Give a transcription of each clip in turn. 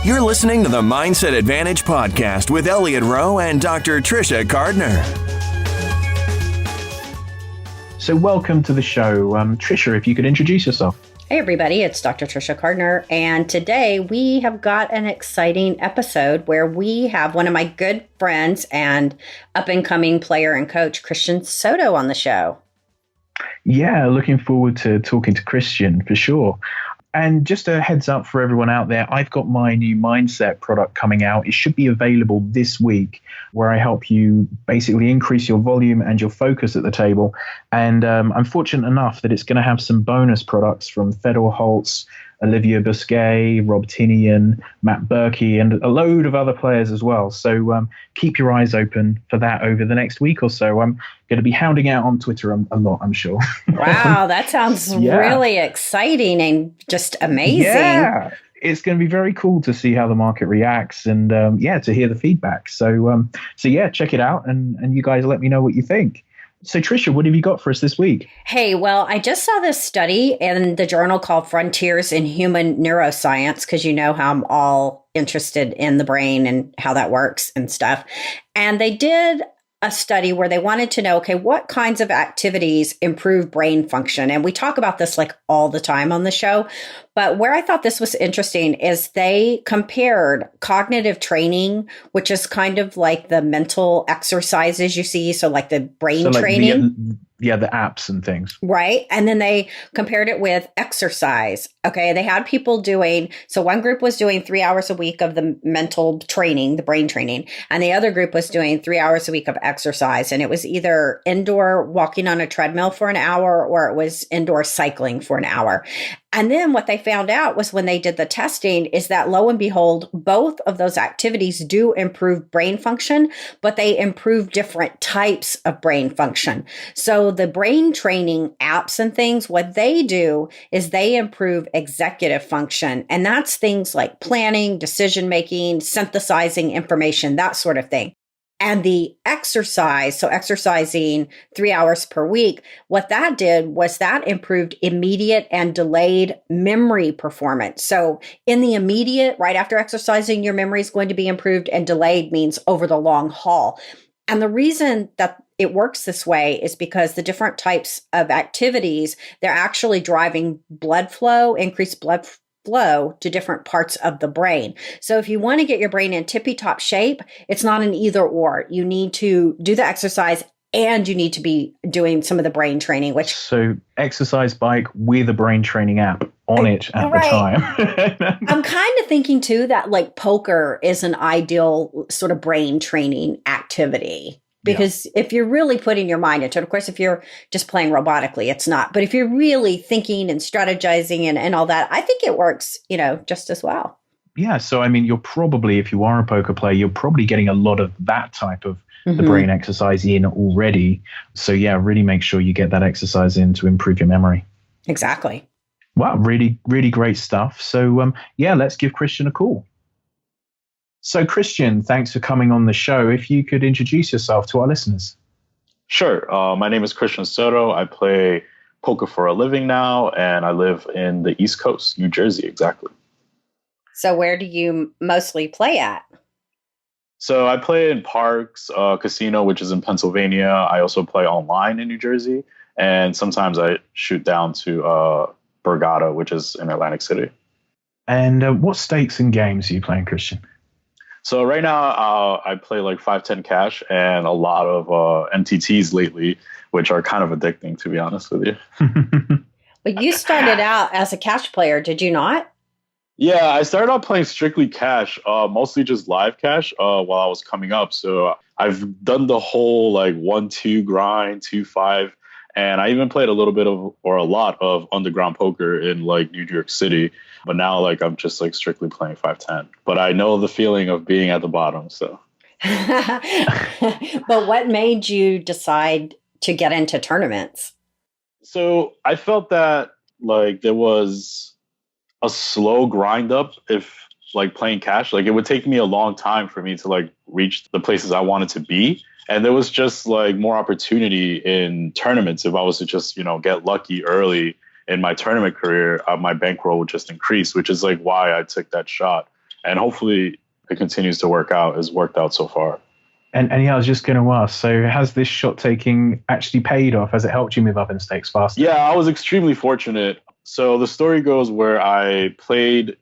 You're listening to the Mindset Advantage podcast with Elliot Rowe and Dr. Trisha Gardner. So welcome to the show. Trisha, if you could introduce yourself. Hey everybody, it's Dr. Trisha Gardner, and today we have got an exciting episode where we have one of my good friends and up-and-coming player and coach, Christian Soto, on the show. Yeah, looking forward to talking to Christian for sure. And just a heads up for everyone out there, I've got my new Mindset product coming out. It should be available this week, where I help you basically increase your volume and your focus at the table. And I'm fortunate enough that it's going to have some bonus products from Fedor Holtz, Olivia Busquet, Rob Tinian, Matt Berkey, and a load of other players as well. So keep your eyes open for that over the next week or so. I'm going to be hounding out on Twitter a lot, I'm sure. Wow, that sounds really exciting and just amazing. Yeah, it's going to be very cool to see how the market reacts and to hear the feedback. So check it out and you guys let me know what you think. So Trisha, what have you got for us this week? Hey, well, I just saw this study in the journal called Frontiers in Human Neuroscience, because you know how I'm all interested in the brain and how that works and stuff. And they did a study where they wanted to know, okay, what kinds of activities improve brain function? And we talk about this like all the time on the show. But where I thought this was interesting is they compared cognitive training, which is kind of like the mental exercises you see. So like the brain training. The apps and things. Right. And then they compared it with exercise. Okay. They had people doing, so one group was doing 3 hours a week of the mental training, the brain training, and the other group was doing 3 hours a week of exercise. And it was either indoor walking on a treadmill for an hour or it was indoor cycling for an hour. And then what they found out was when they did the testing is that lo and behold, both of those activities do improve brain function, but they improve different types of brain function. So the brain training apps and things, what they do is they improve executive function. And that's things like planning, decision-making, synthesizing information, that sort of thing. And the exercise, so exercising 3 hours per week, what that did was that improved immediate and delayed memory performance. So in the immediate, right after exercising, your memory is going to be improved, and delayed means over the long haul. And the reason that it works this way is because the different types of activities, they're actually driving blood flow, increased blood flow to different parts of the brain. So if you want to get your brain in tippy-top shape, it's not an either or. You need to do the exercise and you need to be doing some of the brain training, which... So exercise bike with a brain training app on it at the time. I'm kind of thinking too that like poker is an ideal sort of brain training activity. Because if you're really putting your mind into it, of course, if you're just playing robotically, it's not. But if you're really thinking and strategizing and all that, I think it works, just as well. Yeah. So, I mean, you're probably, if you are a poker player, you're probably getting a lot of that type of the brain exercise in already. So, yeah, really make sure you get that exercise in to improve your memory. Exactly. Wow. Really, really great stuff. So, let's give Christian a call. So, Christian, thanks for coming on the show. If you could introduce yourself to our listeners. Sure. My name is Christian Soto. I play poker for a living now, and I live in the East Coast, New Jersey, exactly. So where do you mostly play at? So I play in Parks Casino, which is in Pennsylvania. I also play online in New Jersey, and sometimes I shoot down to Borgata, which is in Atlantic City. And what stakes and games are you playing, Christian? So right now, I play like 5-10 cash and a lot of MTTs lately, which are kind of addicting, to be honest with you. But you started out as a cash player, did you not? Yeah, I started out playing strictly cash, mostly just live cash while I was coming up. So I've done the whole like 1-2 grind, 2-5. And I even played a little bit of, or a lot of underground poker in like New York City. But now like I'm just like strictly playing 5-10. But I know the feeling of being at the bottom. So. But what made you decide to get into tournaments? So I felt that like there was a slow grind up if like playing cash. Like it would take me a long time for me to like reach the places I wanted to be. And there was just like more opportunity in tournaments. If I was to just, get lucky early in my tournament career, my bankroll would just increase, which is like why I took that shot. and hopefully it continues to work out. It's worked out so far. And yeah, I was just going to ask, so has this shot taking actually paid off? Has it helped you move up in stakes faster? Yeah, I was extremely fortunate. So the story goes where I played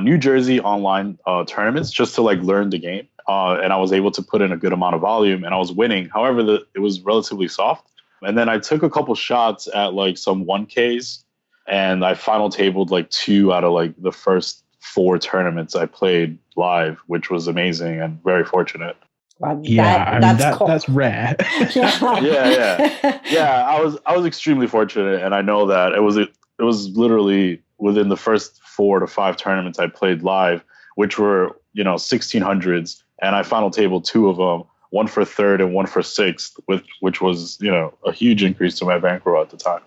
New Jersey online tournaments just to like learn the game. And I was able to put in a good amount of volume and I was winning. However, it was relatively soft. And then I took a couple shots at like some 1Ks and I final tabled like 2 out of like the first 4 tournaments I played live, which was amazing and very fortunate. Wow, that's cool. That's rare. Yeah. I was extremely fortunate, and I know that it was literally within the first 4 to 5 tournaments I played live, which were 1600s, and I final tabled 2 of them, one for 3rd and one for 6th, which was a huge increase to my bankroll at the time.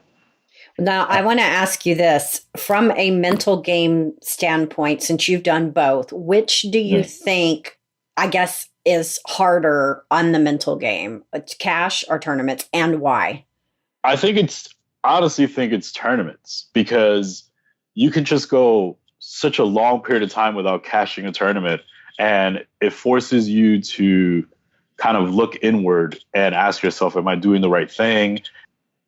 Now, I want to ask you this from a mental game standpoint, since you've done both, which do you think, I guess, is harder on the mental game, cash or tournaments, and why? I honestly think it's tournaments, because you can just go such a long period of time without cashing a tournament, and it forces you to kind of look inward and ask yourself, am I doing the right thing?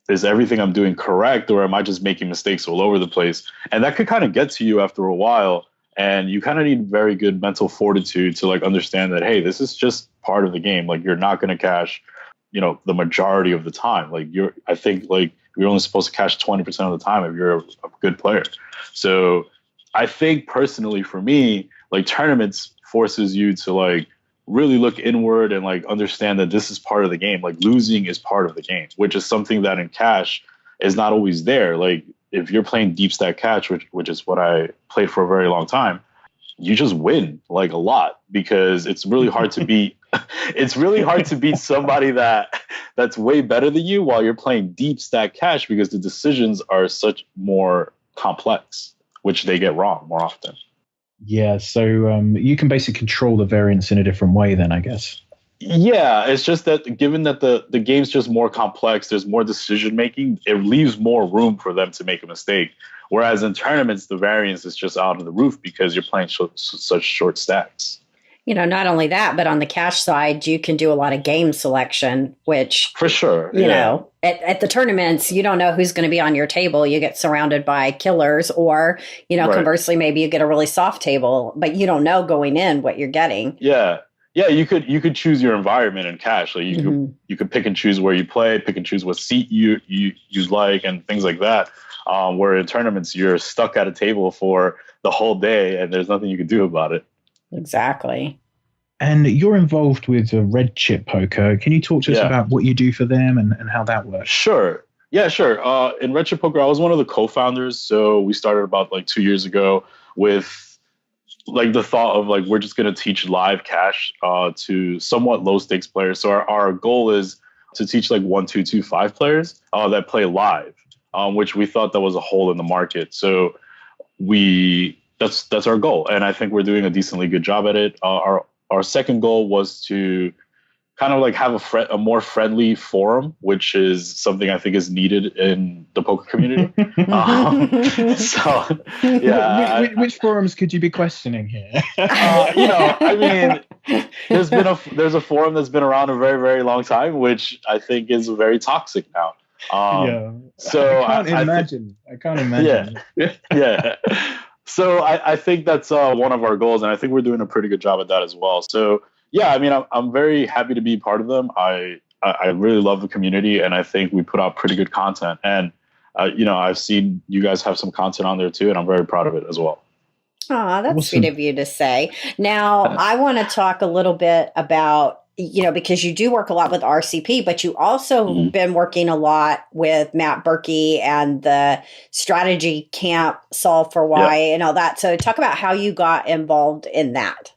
Is everything I'm doing correct, or am I just making mistakes all over the place? And that could kind of get to you after a while. And you kind of need very good mental fortitude to like understand that, hey, this is just part of the game. Like, you're not going to cash, the majority of the time. Like, I think like you're only supposed to cash 20% of the time if you're a good player. So I think personally for me, like, tournaments forces you to like really look inward and like understand that this is part of the game. Like, losing is part of the game, which is something that in cash is not always there. Like, if you're playing deep stack cash, which is what I played for a very long time, you just win like a lot, because it's really hard to beat. It's really hard to beat somebody that's way better than you while you're playing deep stack cash, because the decisions are such more complex, which they get wrong more often. Yeah, so you can basically control the variance in a different way then, I guess. Yeah, it's just that given that the game's just more complex, there's more decision making, it leaves more room for them to make a mistake. Whereas in tournaments, the variance is just out of the roof because you're playing such short stacks. Not only that, but on the cash side, you can do a lot of game selection, which for sure, at the tournaments, you don't know who's going to be on your table. You get surrounded by killers, or, right. Conversely, maybe you get a really soft table, but you don't know going in what you're getting. Yeah. Yeah, you could choose your environment in cash. Like you could pick and choose where you play, pick and choose what seat you like, and things like that. Where in tournaments, you're stuck at a table for the whole day, and there's nothing you can do about it. Exactly. And you're involved with Red Chip Poker. Can you talk to us about what you do for them and how that works? Sure. Yeah, sure. In Red Chip Poker, I was one of the co-founders. So we started about like 2 years ago with like the thought of like, we're just going to teach live cash to somewhat low stakes players. So our goal is to teach like 1, 2, 2, 5 players that play live, which we thought that was a hole in the market. So that's our goal. And I think we're doing a decently good job at it. Our second goal was to kind of like have a more friendly forum, which is something I think is needed in the poker community. Which forums could you be questioning here? I mean, there's a forum that's been around a very, very long time, which I think is very toxic now. So I can't imagine. Yeah. So I think that's one of our goals, and I think we're doing a pretty good job at that as well. So yeah, I mean, I'm very happy to be part of them. I really love the community, and I think we put out pretty good content. And I've seen you guys have some content on there too, and I'm very proud of it as well. Oh, that's sweet of you to say. Now, I want to talk a little bit about, because you do work a lot with RCP, but you also been working a lot with Matt Berkey and the strategy camp, Solve for Why, and all that. So talk about how you got involved in that.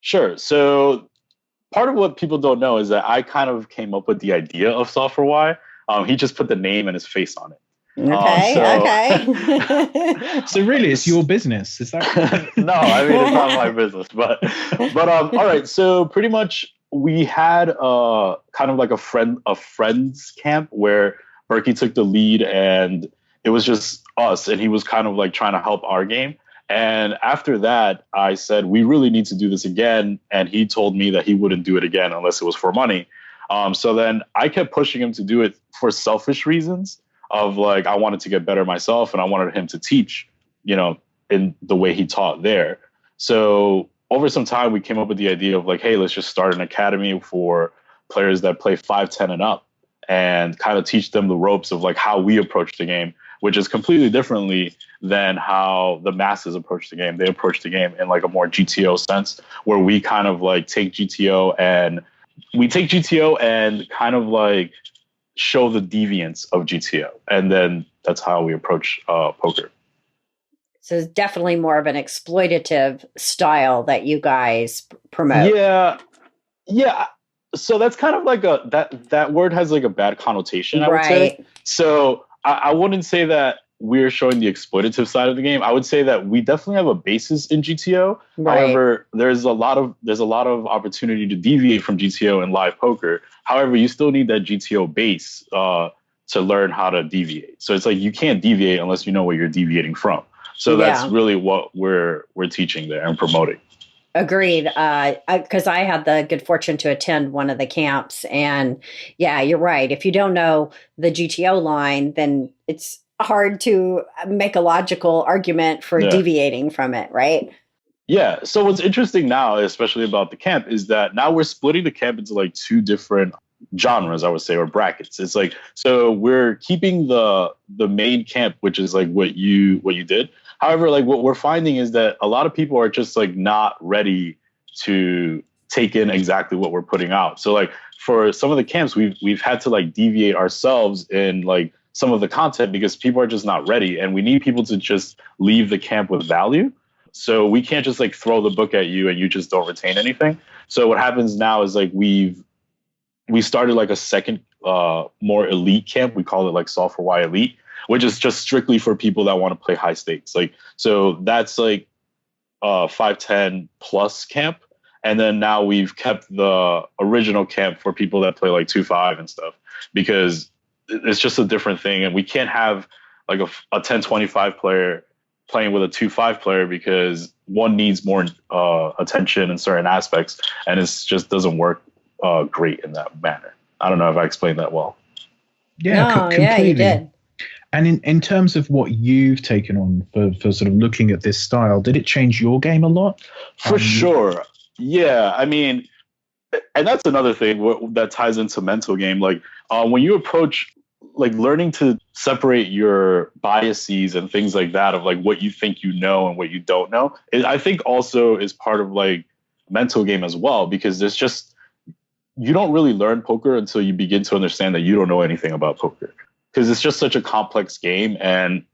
Sure. So part of what people don't know is that I kind of came up with the idea of Solve for Why. He just put the name and his face on it. Okay. So really, it's your business, is that? No, I mean, it's not my business, but all right. So pretty much, we had kind of like a friends camp where Berkey took the lead, and it was just us, and he was kind of like trying to help our game. And after that, I said, we really need to do this again. And he told me that he wouldn't do it again unless it was for money. So then I kept pushing him to do it for selfish reasons of like, I wanted to get better myself and I wanted him to teach, in the way he taught there. So over some time, we came up with the idea of like, hey, let's just start an academy for players that play 5'10" and up and kind of teach them the ropes of like how we approach the game, which is completely differently than how the masses approach the game. They approach the game in like a more GTO sense, where we kind of like take GTO and kind of like show the deviance of GTO. And then that's how we approach poker. So it's definitely more of an exploitative style that you guys promote. Yeah. So that's kind of like that word has like a bad connotation, I would say. So I wouldn't say that we're showing the exploitative side of the game. I would say that we definitely have a basis in GTO. Right. However, there's a lot of opportunity to deviate from GTO in live poker. However, you still need that GTO base to learn how to deviate. So it's like you can't deviate unless you know what you're deviating from. So that's really what we're teaching there and promoting. Agreed. Because I had the good fortune to attend one of the camps. And yeah, you're right. If you don't know the GTO line, then it's hard to make a logical argument for deviating from it, right? Yeah. So what's interesting now, especially about the camp, is that now we're splitting the camp into like two different genres, I would say, or brackets. It's like, so we're keeping the main camp, which is like what you did. However, like what we're finding is that a lot of people are just like not ready to take in exactly what we're putting out. So like for some of the camps, we've had to like deviate ourselves in like some of the content because people are just not ready, and we need people to just leave the camp with value. So we can't just like throw the book at you and you just don't retain anything. So what happens now is like we started like a second more elite camp. We call it like Solve for Why Elite, which is just strictly for people that want to play high stakes. Like, so that's like 5-10 plus camp. And then now we've kept the original camp for people that play like 2-5 and stuff, because it's just a different thing. And we can't have like a 10-25 player playing with a 2-5 player because one needs more attention in certain aspects. And it just doesn't work great in that manner. I don't know if I explained that well. Yeah, completely. Yeah, you did. And in terms of what you've taken on for sort of looking at this style, did it change your game a lot? For sure. Yeah. I mean, and that's another thing that ties into mental game. Like when you approach like learning to separate your biases and things like that of like what you think you know and what you don't know, I think also is part of like mental game as well, because there's just, you don't really learn poker until you begin to understand that you don't know anything about poker, because it's just such a complex game and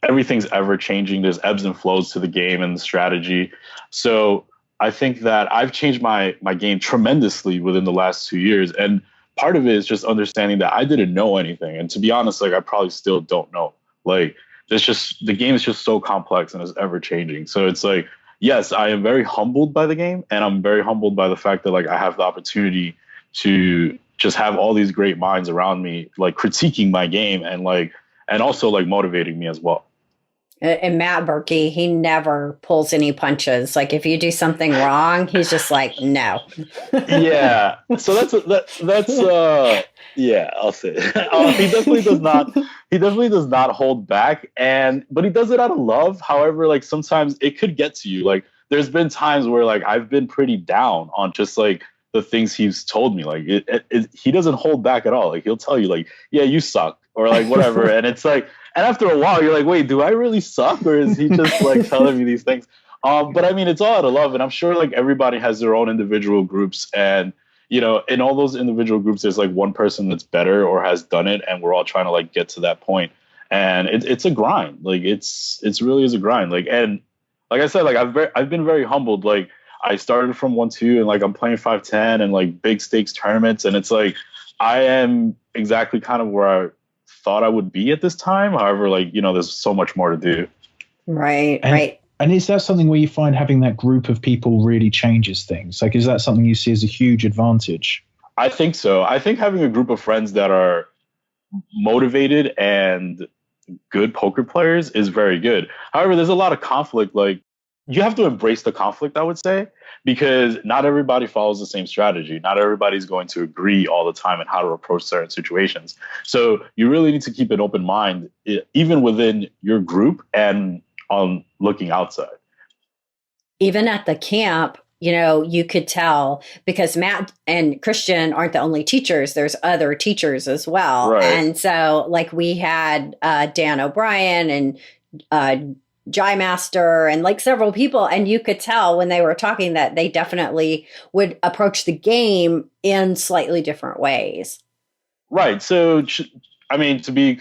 everything's ever changing. There's ebbs and flows to the game and the strategy. So I think that I've changed my game tremendously within the last 2 years. And part of it is just understanding that I didn't know anything. And to be honest, like I probably still don't know. Like there's just, the game is just so complex and it's ever changing. So it's like, yes, I am very humbled by the game, and I'm very humbled by the fact that like I have the opportunity to just have all these great minds around me, like critiquing my game and also like motivating me as well. And Matt Berkey, he never pulls any punches. Like if you do something wrong, he's just like, no. Yeah. So that's yeah, I'll say he definitely does not hold back, but he does it out of love. However, like sometimes it could get to you. Like there's been times where like I've been pretty down on just like the things he's told me. Like he doesn't hold back at all. Like he'll tell you like, yeah, you suck, or like whatever. And it's like, and after a while you're like, wait, do I really suck, or is he just like telling me these things? But I mean, it's all out of love, and I'm sure like everybody has their own individual groups, and in all those individual groups, there's like one person that's better or has done it, and we're all trying to like get to that point. And it's a grind. Like it's really is a grind. Like, and like I said, like I've been very humbled. Like I started from 1-2 and like I'm playing 5-10 and like big stakes tournaments, and it's like I am exactly kind of where I thought I would be at this time. However, like there's so much more to do. Right. And is that something where you find having that group of people really changes things? Like, is that something you see as a huge advantage? I think so. I think having a group of friends that are motivated and good poker players is very good. However, there's a lot of conflict. Like, you have to embrace the conflict, I would say, because not everybody follows the same strategy. Not everybody's going to agree all the time on how to approach certain situations. So you really need to keep an open mind, even within your group and on looking outside. Even at the camp, you could tell because Matt and Christian aren't the only teachers. There's other teachers as well. Right. And so like we had Dan O'Brien and Jai Master and like several people. And you could tell when they were talking that they definitely would approach the game in slightly different ways. Right. So, I mean, to be,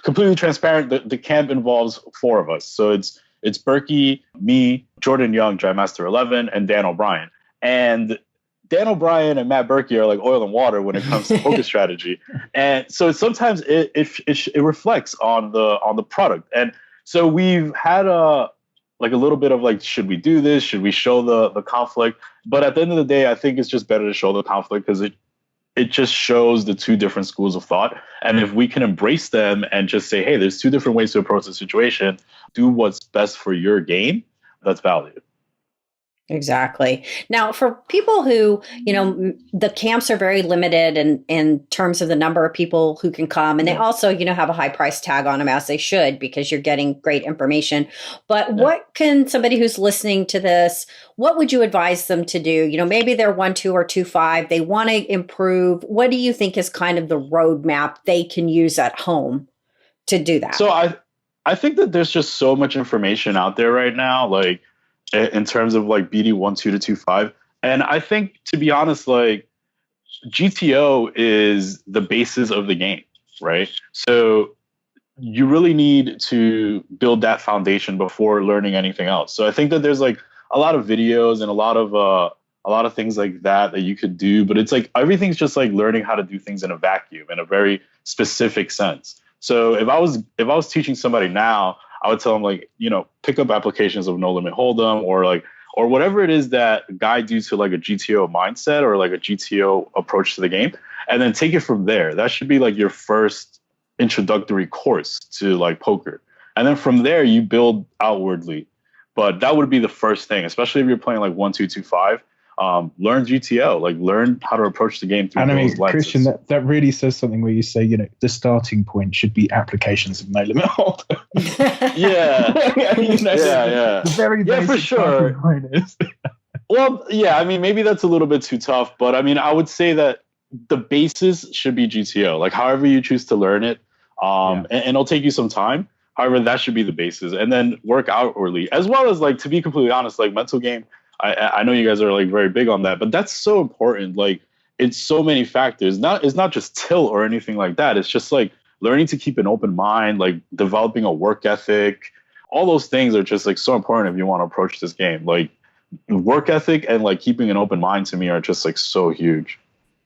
completely transparent, the camp involves 4 of us. So it's Berkey, me, Jordan Young, Jai Master 11, and Dan O'Brien. And Dan O'Brien and Matt Berkey are like oil and water when it comes to poker strategy. And so sometimes it reflects on the product. And so we've had a little bit of like, should we do this? Should we show the conflict? But at the end of the day, I think it's just better to show the conflict because it just shows the 2 different schools of thought. And if we can embrace them and just say, hey, there's 2 different ways to approach the situation, do what's best for your game, that's valued. Exactly. Now, for people who, the camps are very limited in terms of the number of people who can come. And they also, have a high price tag on them, as they should, because you're getting great information. But what can somebody who's listening to this, what would you advise them to do? Maybe they're 1-2 or 2-5. They want to improve. What do you think is kind of the roadmap they can use at home to do that? So I think that there's just so much information out there right now, like, in terms of like BD 1-2 to 2-5. And I think, to be honest, like GTO is the basis of the game, right? So you really need to build that foundation before learning anything else. So I think that there's like a lot of videos and a lot of things like that you could do, but it's like everything's just like learning how to do things in a vacuum in a very specific sense. So if I was teaching somebody now, I would tell them like, pick up applications of No Limit Hold'em or whatever it is that guide you to like a GTO mindset or like a GTO approach to the game, and then take it from there. That should be like your first introductory course to like poker. And then from there you build outwardly. But that would be the first thing, especially if you're playing like 1-2, 2-5. Learn GTO, like learn how to approach the game through those lenses. Christian, that really says something where you say, the starting point should be applications of No Limit Hold'em. Yeah. Yeah. The very basic for sure. Point is. Well, yeah, I mean, maybe that's a little bit too tough, but I mean, I would say that the basis should be GTO, like however you choose to learn it. And it'll take you some time. However, that should be the basis, and then work outwardly, as well as like, to be completely honest, like mental game. I know you guys are like very big on that, but that's so important. Like, it's so many factors. It's not just tilt or anything like that. It's just like learning to keep an open mind, like developing a work ethic. All those things are just like so important if you want to approach this game. Like, work ethic and like keeping an open mind to me are just like so huge.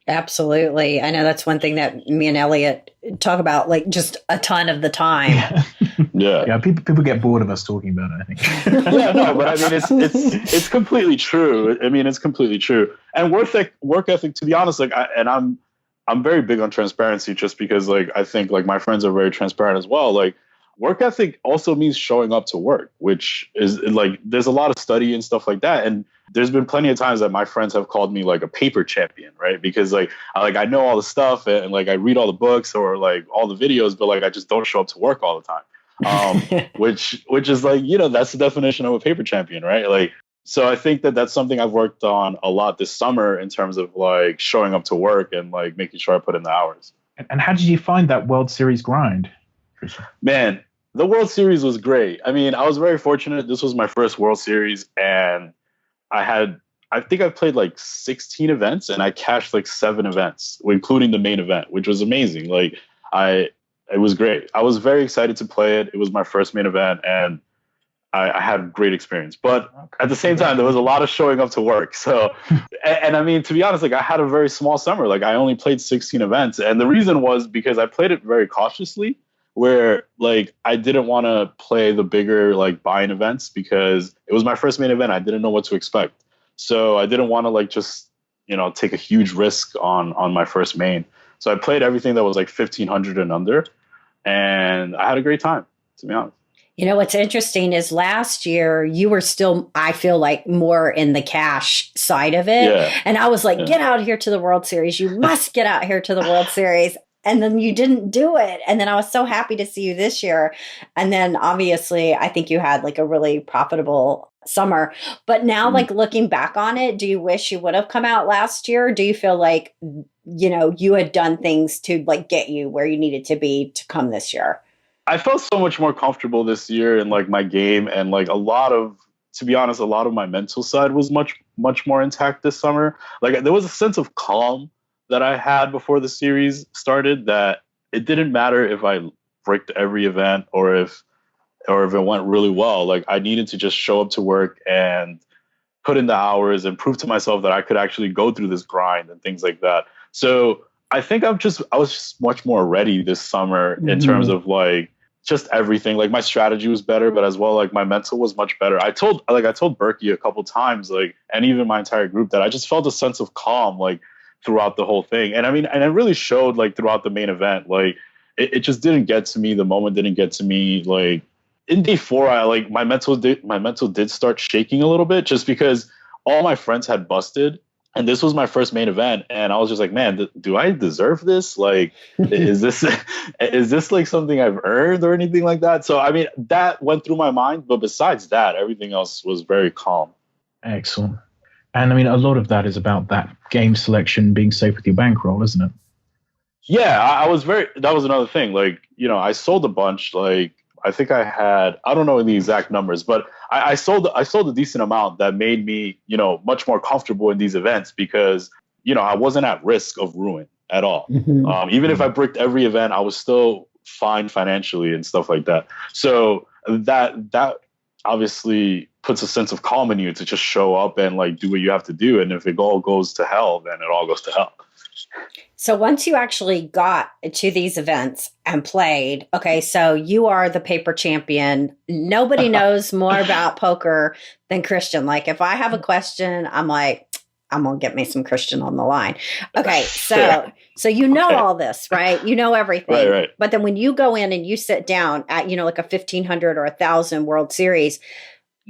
Absolutely. I know that's one thing that me and Elliot talk about like just a ton of the time. Yeah. People get bored of us talking about it, I think. Yeah, no, but I mean, it's completely true. I mean, it's completely true. And work ethic, to be honest, like, I'm very big on transparency, just because like, I think like my friends are very transparent as well. Like, work ethic also means showing up to work, which is like, there's a lot of study and stuff like that. And there's been plenty of times that my friends have called me like a paper champion, right? Because like I know all the stuff and like I read all the books or like all the videos, but like I just don't show up to work all the time. Which is like, that's the definition of a paper champion, right? Like, so I think that that's something I've worked on a lot this summer in terms of like showing up to work and like making sure I put in the hours. And how did you find that World Series grind? Man, the World Series was great. I mean, I was very fortunate. This was my first World Series, and I think I've played like 16 events, and I cashed like 7 events, including the main event, which was amazing. Like, it was great. I was very excited to play it. It was my first main event, and I had a great experience. But at the same time, there was a lot of showing up to work. So, and I mean, to be honest, like I had a very small summer. Like, I only played 16 events, and the reason was because I played it very cautiously, where like I didn't want to play the bigger like buy-in events because it was my first main event. I didn't know what to expect. So I didn't want to like just, take a huge risk on my first main. So I played everything that was like 1,500 and under. and I had a great time, to be honest. You know, what's interesting is last year you were still, I feel like, more in the cash side of it. Yeah. And I was like, get out here to the World Series. You must get out here to the World Series. And then you didn't do it. And then I was so happy to see you this year. And then obviously, I think you had like a really profitable summer. But now, like looking back on it, do you wish you would have come out last year? Do you feel like, you know, you had done things to like get you where you needed to be to come this year? I felt so much more comfortable this year in like my game, and like to be honest, a lot of my mental side was much more intact this summer. Like there was a sense of calm that I had before the series started, that it didn't matter if I bricked every event or if it went really well. Like I needed to just show up to work and put in the hours and prove to myself that I could actually go through this grind and things like that. So I think I was just much more ready this summer in terms of like just everything. Like my strategy was better, but as well, like my mental was much better. I told Berkey a couple times, like, and even my entire group, that I just felt a sense of calm, like throughout the whole thing. And I mean, and it really showed like throughout the main event. Like it just didn't get to me. The moment didn't get to me. Like in day 4, I like my mental did start shaking a little bit, just because all my friends had busted. And this was my first main event, and I was just like, man, do I deserve this? Like, is this like something I've earned or anything like that? So, I mean, that went through my mind. But besides that, everything else was very calm. Excellent. And I mean, a lot of that is about that game selection being safe with your bankroll, isn't it? Yeah, that was another thing. Like, you know, I sold a bunch. Like, I think I had, I don't know the exact numbers, but I sold a decent amount that made me, you know, much more comfortable in these events, because, you know, I wasn't at risk of ruin at all. Even if I bricked every event, I was still fine financially and stuff like that. So that obviously puts a sense of calm in you to just show up and like do what you have to do. And if it all goes to hell, then it all goes to hell. So once you actually got to these events and played, okay, so you are the paper champion. Nobody knows more about poker than Christian. Like if I have a question, I'm like, I'm going to get me some Christian on the line. Okay, so you know all this, right? You know everything. Right. But then when you go in and you sit down at, you know, like a 1,500 or 1,000 World Series,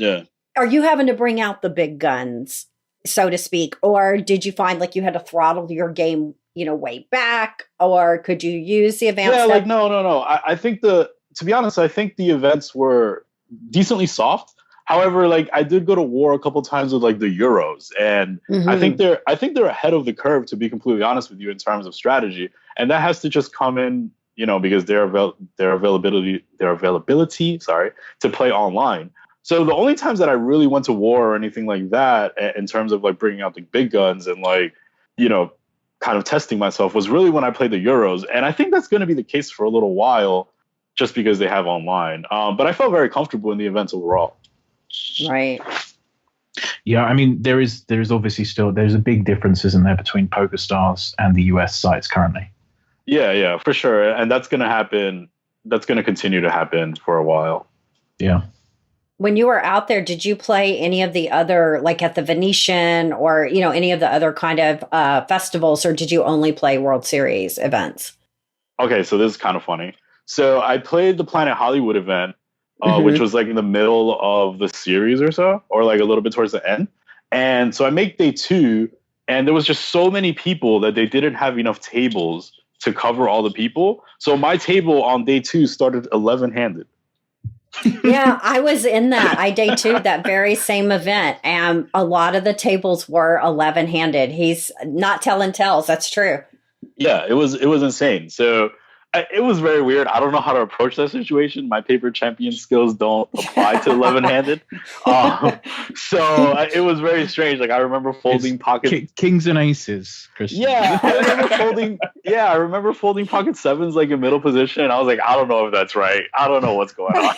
are you having to bring out the big guns, so to speak? Or did you find like you had to throttle your game, you know, way back, or could you use the advanced? Yeah, like no. I think to be honest, I think the events were decently soft. However, like I did go to war a couple times with like the Euros, and I think they're ahead of the curve, to be completely honest with you, in terms of strategy, and that has to just come in, you know, because their availability, to play online. So the only times that I really went to war or anything like that, in terms of like bringing out the big guns and like, you know, kind of testing myself, was really when I played the Euros. And I think that's going to be the case for a little while, just because they have online. But I felt very comfortable in the events overall. Right. Yeah, I mean, there is obviously there's a big difference, isn't there, between PokerStars and the US sites currently? Yeah, for sure. And that's going to happen. That's going to continue to happen for a while. Yeah. When you were out there, did you play any of the other, like at the Venetian or, you know, any of the other kind of festivals, or did you only play World Series events? Okay, so this is kind of funny. So I played the Planet Hollywood event, which was like in the middle of the series or so, or like a little bit towards the end. And so I make day 2, and there was just so many people that they didn't have enough tables to cover all the people. So my table on day 2 started 11-handed. Yeah, I was in that. I day 2'd that very same event, and a lot of the tables were 11-handed. He's not telling tales. That's true. Yeah, it was insane. So it was very weird. I don't know how to approach that situation. My paper champion skills don't apply to 11-handed. So it was very strange. Like I remember folding pocket kings and aces, Christian. Yeah, I remember folding pocket 7s like in middle position. And I was like, I don't know if that's right. I don't know what's going on.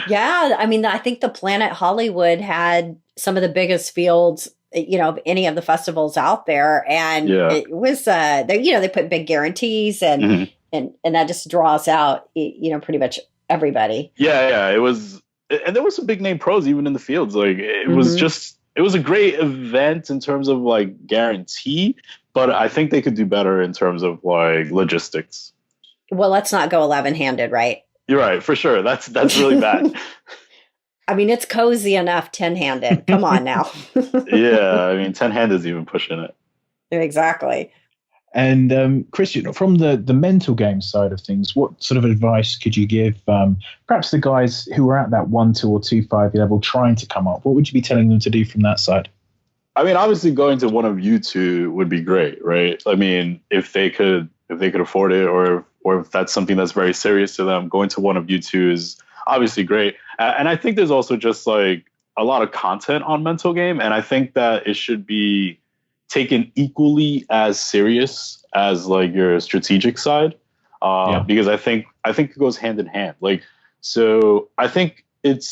Yeah, I mean, I think the Planet Hollywood had some of the biggest fields, you know, of any of the festivals out there, and it was they put big guarantees, and that just draws out, you know, pretty much everybody. Yeah, it was, and there were some big name pros even in the fields. Like it was a great event in terms of like guarantee, but I think they could do better in terms of like logistics. Well, let's not go 11-handed, right? You're right, for sure. That's really bad. I mean, it's cozy enough 10-handed. Come on now. Yeah, I mean, 10 hand is even pushing it. Exactly. And Christian, from the mental game side of things, what sort of advice could you give perhaps the guys who are at that 1-2 or 2-5 level trying to come up? What would you be telling them to do from that side? I mean, obviously going to one of you two would be great, right? I mean, if they could afford it, or if that's something that's very serious to them, going to one of you two is obviously great. And I think there's also just like a lot of content on mental game, and I think that it should be taken equally as serious as like your strategic side, because I think it goes hand in hand. Like, so I think it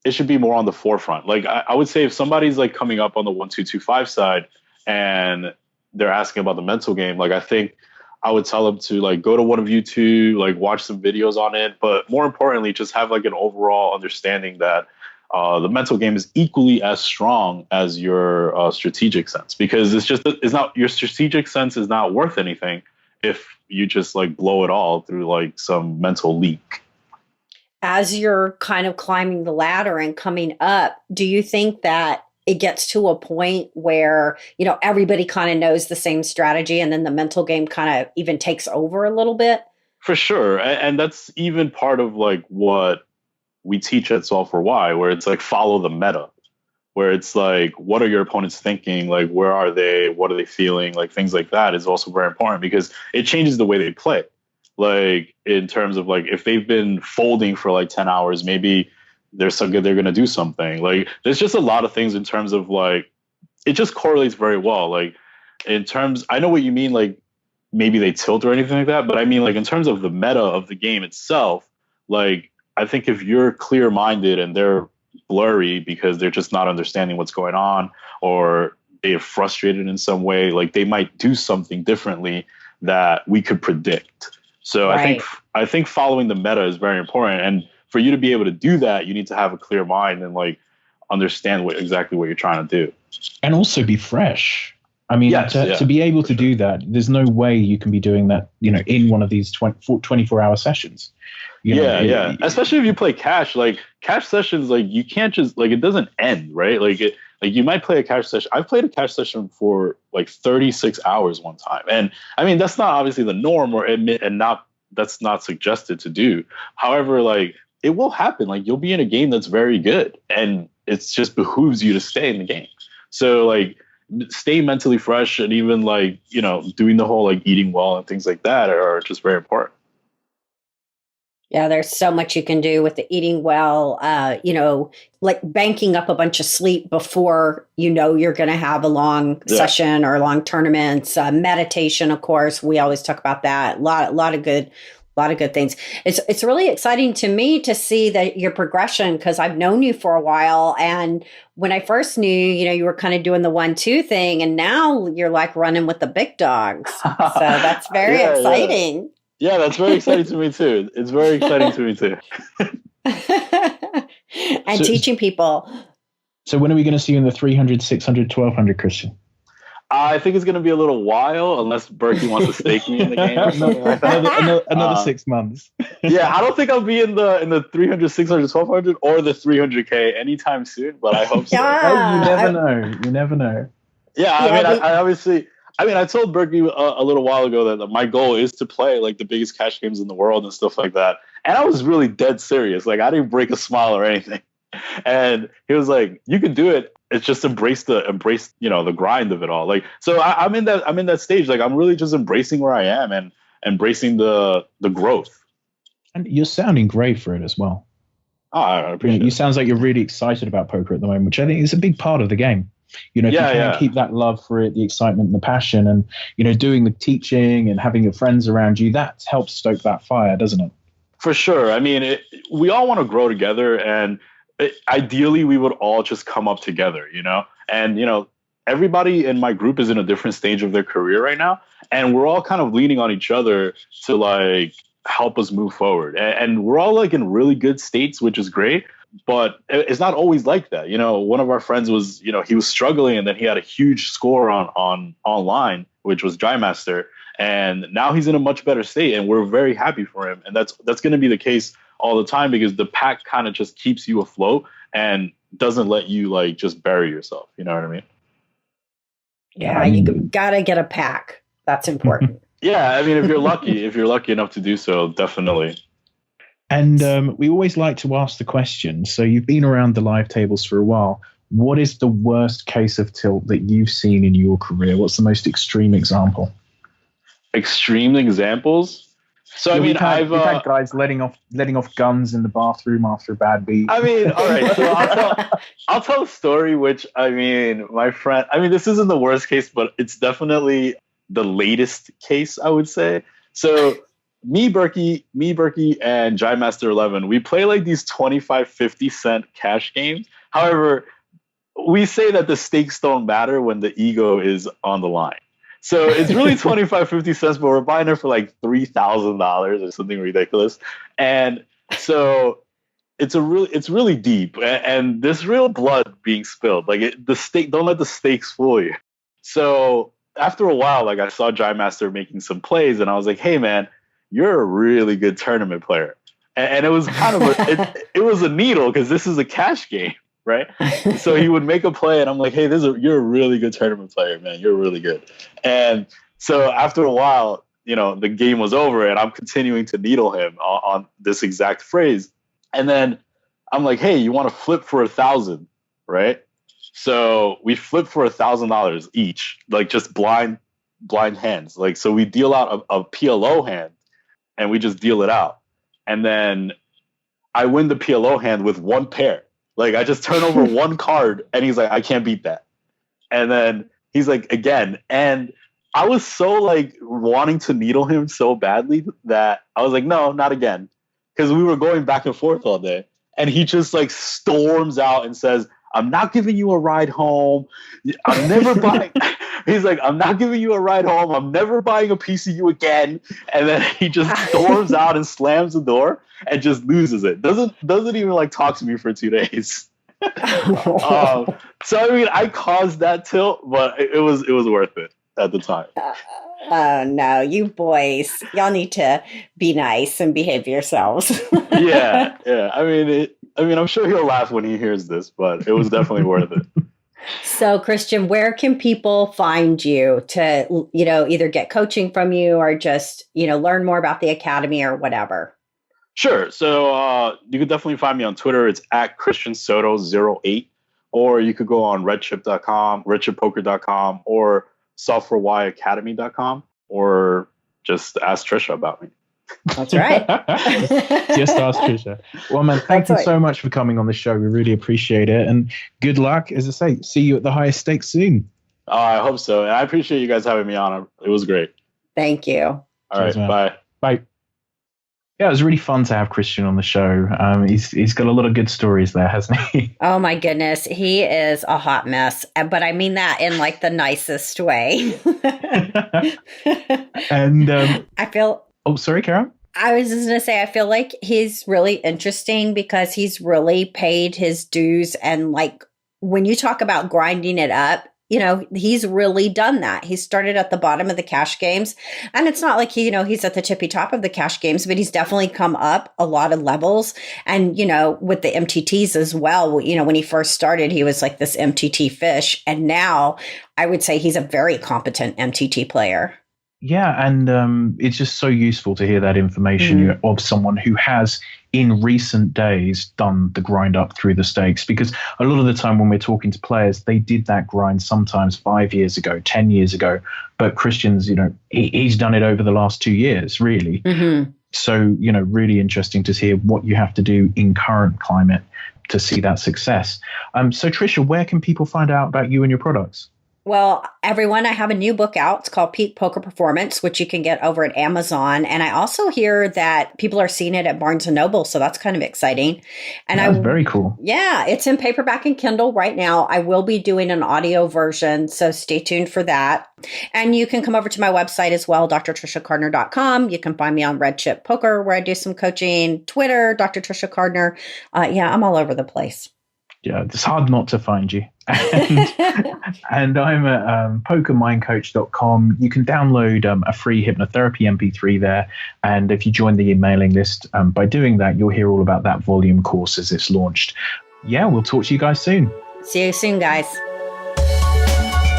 should be more on the forefront. Like, I would say if somebody's like coming up on the 1-2-2-5 side and they're asking about the mental game, like I think I would tell them to like go to one of you two, like watch some videos on it, but more importantly, just have like an overall understanding that the mental game is equally as strong as your strategic sense, because it's not, your strategic sense is not worth anything if you just like blow it all through like some mental leak. As you're kind of climbing the ladder and coming up, do you think that it gets to a point where, everybody kind of knows the same strategy and then the mental game kind of even takes over a little bit? For sure. And that's even part of like what we teach at Solve for Why, where it's like follow the meta, where it's like, what are your opponents thinking? Like, where are they? What are they feeling? Like, things like that is also very important because it changes the way they play. Like, in terms of like, if they've been folding for like 10 hours, maybe they're so good they're going to do something. Like, there's just a lot of things in terms of like, it just correlates very well. Like, in terms, I know what you mean, like maybe they tilt or anything like that, but I mean, like, in terms of the meta of the game itself, like, I think if you're clear-minded and they're blurry because they're just not understanding what's going on, or they're frustrated in some way, like they might do something differently that we could predict. So right. I think following the meta is very important. And for you to be able to do that, you need to have a clear mind and like understand exactly what you're trying to do. And also be fresh. I mean, yes, to be able to do that, there's no way you can be doing that, in one of these 24-hour sessions. Yeah. Especially if you play cash, like cash sessions, like you can't just like, it doesn't end, right? Like you might play a cash session. I've played a cash session for like 36 hours one time. And I mean, that's not obviously the norm that's not suggested to do. However, like it will happen. Like you'll be in a game that's very good and it's just behooves you to stay in the game. So like, stay mentally fresh, and even like, doing the whole like eating well and things like that are just very important. Yeah, there's so much you can do with the eating well, like banking up a bunch of sleep before you're going to have a long session or long tournaments. Meditation, of course, we always talk about that. A lot of good things. It's really exciting to me to see that your progression, because I've known you for a while, and when I first knew you were kind of doing the 1-2 thing, and now you're like running with the big dogs. So that's very exciting. Yeah, that's very exciting to me too. It's very exciting to me too. And teaching people. So when are we going to see you in the 300, 600, 1200, Christian? I think it's going to be a little while, unless Berkey wants to stake me in the game or something like that. Another 6 months. Yeah, I don't think I'll be in the 300, 600, 1200 or the 300K anytime soon, but I hope so. Yeah, you never know. Yeah, I mean, I told Berkey a little while ago that my goal is to play like the biggest cash games in the world and stuff like that. And I was really dead serious. Like I didn't break a smile or anything. And he was like, "You can do it. It's just embrace the grind of it all." Like, so I'm in that stage. Like, I'm really just embracing where I am and embracing the growth. And you're sounding great for it as well. Oh, I appreciate it. You sounds like you're really excited about poker at the moment, which I think is a big part of the game. If you can keep that love for it, the excitement and the passion, and doing the teaching and having your friends around you, that helps stoke that fire, doesn't it? For sure. I mean, we all want to grow together, and ideally we would all just come up together, and everybody in my group is in a different stage of their career right now, and we're all kind of leaning on each other to like help us move forward, and we're all like in really good states, which is great. But it's not always like that. One of our friends was, he was struggling, and then he had a huge score on online, which was Dry Master. And now he's in a much better state, and we're very happy for him. And that's going to be the case all the time, because the pack kind of just keeps you afloat and doesn't let you like just bury yourself. You know what I mean? Yeah, you gotta get a pack. That's important. Yeah, I mean, if you're lucky enough to do so, definitely. And we always like to ask the question. So you've been around the live tables for a while. What is the worst case of tilt that you've seen in your career? What's the most extreme example? Extreme examples? So Yeah, I mean, we've had guys letting off guns in the bathroom after a bad beat. I mean, all right. So I'll tell a story. Which, I mean, my friend. I mean, this isn't the worst case, but it's definitely the latest case, I would say. So me, Berkey, and Jai Master 11, we play like these 25, 50 cent cash games. However, we say that the stakes don't matter when the ego is on the line. So it's really 25, 50 cents, but we're buying it for like $3,000 or something ridiculous. And so it's really deep, and there's real blood being spilled. Like don't let the stakes fool you. So after a while, like I saw Jai Master making some plays, and I was like, hey man, you're a really good tournament player. And it was kind of it was a needle, because this is a cash game. Right. So he would make a play, and I'm like, hey, you're a really good tournament player, man. You're really good. And so after a while, the game was over, and I'm continuing to needle him on this exact phrase. And then I'm like, hey, you want to flip for 1,000, right? So we flip for $1,000 each, like just blind hands. Like, so we deal out a PLO hand, and we just deal it out. And then I win the PLO hand with one pair. Like, I just turn over one card, and he's like, I can't beat that. And then he's like, again. And I was so like wanting to needle him so badly that I was like, no, not again. Because we were going back and forth all day. And he just like storms out and says, I'm not giving you a ride home. I'm never buying. He's like, I'm not giving you a ride home. I'm never buying a piece of you again. And then he just storms out and slams the door and just loses it. Doesn't even like talk to me for 2 days. So I mean, I caused that tilt, but it was worth it at the time. Oh no, you boys, y'all need to be nice and behave yourselves. Yeah. I mean, I'm sure he'll laugh when he hears this, but it was definitely worth it. So, Christian, where can people find you to, either get coaching from you or just, learn more about the academy or whatever? Sure. So you could definitely find me on Twitter. It's at Christian Soto 08, or you could go on redchip.com, redchippoker.com, or softwareyacademy.com, or just ask Trisha about me. That's right. Just ask Trisha. Well, man, thank you so much for coming on the show. We really appreciate it. And good luck. As I say, see you at the highest stakes soon. I hope so. And I appreciate you guys having me on. It was great. Thank you. All right. Bye. Bye. Yeah, it was really fun to have Christian on the show. He's got a lot of good stories there, hasn't he? Oh, my goodness. He is a hot mess. But I mean that in like the nicest way. And I feel... Oh, sorry, Karen? I was just going to say, I feel like he's really interesting because he's really paid his dues. And like, when you talk about grinding it up, he's really done that. He started at the bottom of the cash games, and it's not like he's at the tippy top of the cash games, but he's definitely come up a lot of levels. And, with the MTTs as well, when he first started, he was like this MTT fish. And now I would say he's a very competent MTT player. Yeah, and it's just so useful to hear that information of someone who has, in recent days, done the grind up through the stakes. Because a lot of the time when we're talking to players, they did that grind sometimes 5 years ago, 10 years ago. But Christian's, he's done it over the last 2 years, really. Mm-hmm. So, really interesting to hear what you have to do in current climate to see that success. So, Trisha, where can people find out about you and your products? Well, everyone, I have a new book out. It's called Peak Poker Performance, which you can get over at Amazon. And I also hear that people are seeing it at Barnes & Noble. So that's kind of exciting. And that's very cool. Yeah, it's in paperback and Kindle right now. I will be doing an audio version. So stay tuned for that. And you can come over to my website as well, drtrishacardner.com. You can find me on Red Chip Poker, where I do some coaching, Twitter, Dr. Trisha Cardner. Yeah, I'm all over the place. Yeah, it's hard not to find you. And I'm at pokermindcoach.com. You can download a free hypnotherapy MP3 there. And if you join the mailing list, by doing that, you'll hear all about that volume course as it's launched. Yeah, we'll talk to you guys soon. See you soon, guys.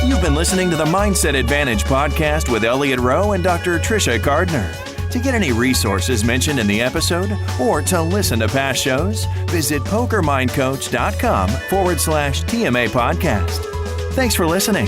You've been listening to the Mindset Advantage podcast with Elliot Rowe and Dr. Trisha Gardner. To get any resources mentioned in the episode or to listen to past shows, visit pokermindcoach.com/TMA podcast. Thanks for listening.